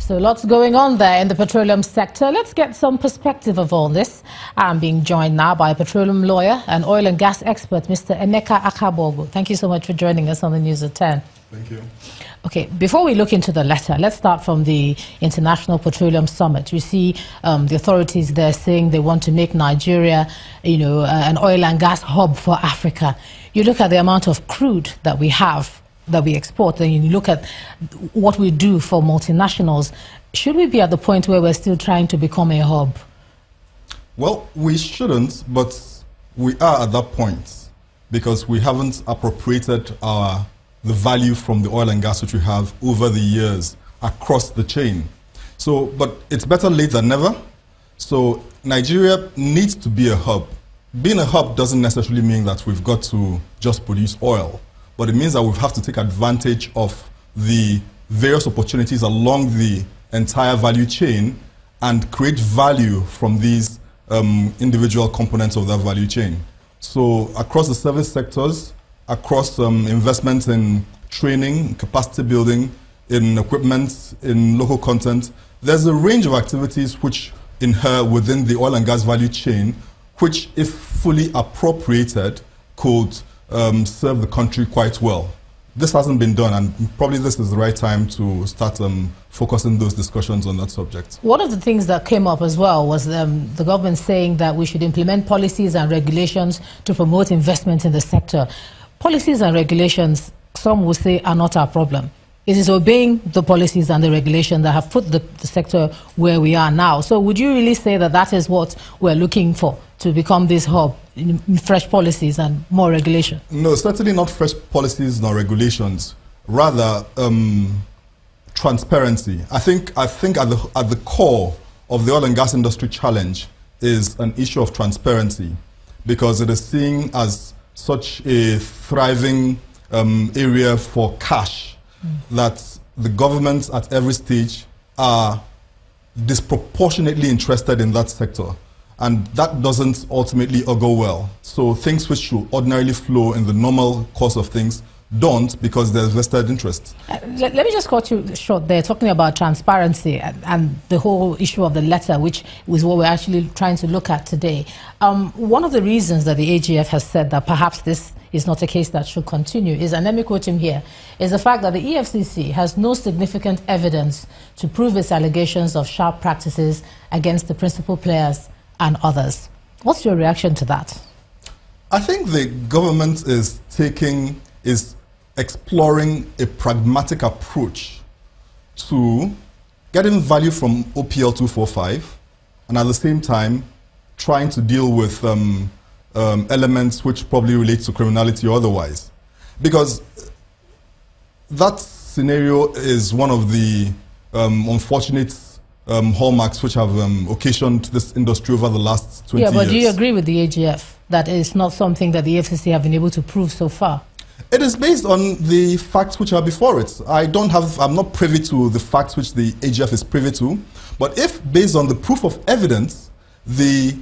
So lots going on there in the petroleum sector. Let's get some perspective of all this. I'm being joined now by a petroleum lawyer and oil and gas expert, Mr. Emeka Akabogu. Thank you so much for joining us on the News at 10. Thank you. Okay, before we look into the letter, let's start from the International Petroleum Summit. We see the authorities there saying they want to make Nigeria, an oil and gas hub for Africa. You look at the amount of crude that we have, that we export, and you look at what we do for multinationals. Should we be at the point where we're still trying to become a hub? Well, we shouldn't, but we are at that point because we haven't appropriated the value from the oil and gas which we have over the years across the chain. So, but it's better late than never. So Nigeria needs to be a hub. Being a hub doesn't necessarily mean that we've got to just produce oil, but it means that we have to take advantage of the various opportunities along the entire value chain and create value from these individual components of that value chain. So across the service sectors, across investments in training, capacity building, in equipment, in local content, there's a range of activities which inhere within the oil and gas value chain, which, if fully appropriated, could serve the country quite well. This hasn't been done, and probably this is the right time to start focusing those discussions on that subject. One of the things that came up as well was the government saying that we should implement policies and regulations to promote investment in the sector. Policies and regulations, some will say, are not our problem. It is obeying the policies and the regulations that have put the sector where we are now. So would you really say that that is what we're looking for to become this hub, fresh policies and more regulation? No, certainly not fresh policies nor regulations. Rather, transparency. I think at the core of the oil and gas industry challenge is an issue of transparency, because it is seen as such a thriving area for cash that the governments at every stage are disproportionately interested in that sector, and that doesn't ultimately augur well. So things which should ordinarily flow in the normal course of things don't, because there's vested interest. Let me just cut you short there, talking about transparency and the whole issue of the letter, which is what we're actually trying to look at today. One of the reasons that the AGF has said that perhaps this is not a case that should continue is, and let me quote him here, is the fact that the EFCC has no significant evidence to prove its allegations of sharp practices against the principal players and others. What's your reaction to that? I think the government is exploring a pragmatic approach to getting value from OPL 245 and at the same time trying to deal with elements which probably relate to criminality or otherwise. Because that scenario is one of the unfortunate hallmarks which have occasioned this industry over the last 20 years. Yeah, but do you agree with the AGF that it's not something that the FCC have been able to prove so far? It is based on the facts which are before it. I'm not privy to the facts which the AGF is privy to, but if based on the proof of evidence, the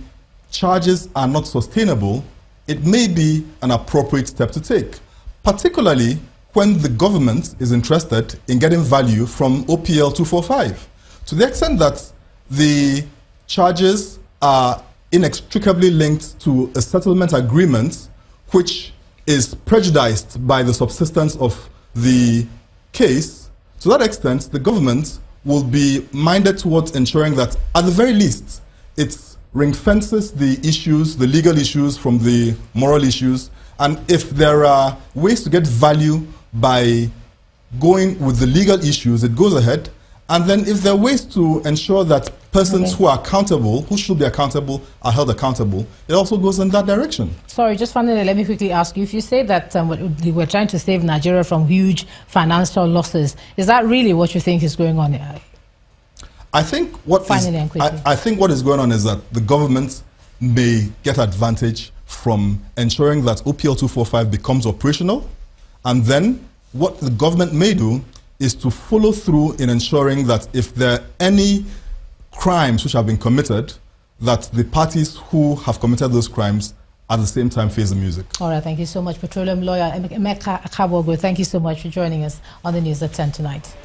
charges are not sustainable, it may be an appropriate step to take, particularly when the government is interested in getting value from OPL 245. To the extent that the charges are inextricably linked to a settlement agreement which is prejudiced by the subsistence of the case, to that extent, the government will be minded towards ensuring that, at the very least, it ring fences the issues, the legal issues from the moral issues, and if there are ways to get value by going with the legal issues, it goes ahead. And then if there are ways to ensure that persons who are accountable, who should be accountable, are held accountable, it also goes in that direction. Sorry, just finally, let me quickly ask you, if you say that we're trying to save Nigeria from huge financial losses, is that really what you think is going on here? I think what is going on is that the government may get advantage from ensuring that OPL 245 becomes operational, and then what the government may do is to follow through in ensuring that if there are any crimes which have been committed, that the parties who have committed those crimes at the same time face the music. All right, thank you so much, petroleum lawyer Emeka Akabogu. Thank you so much for joining us on the News at 10 tonight.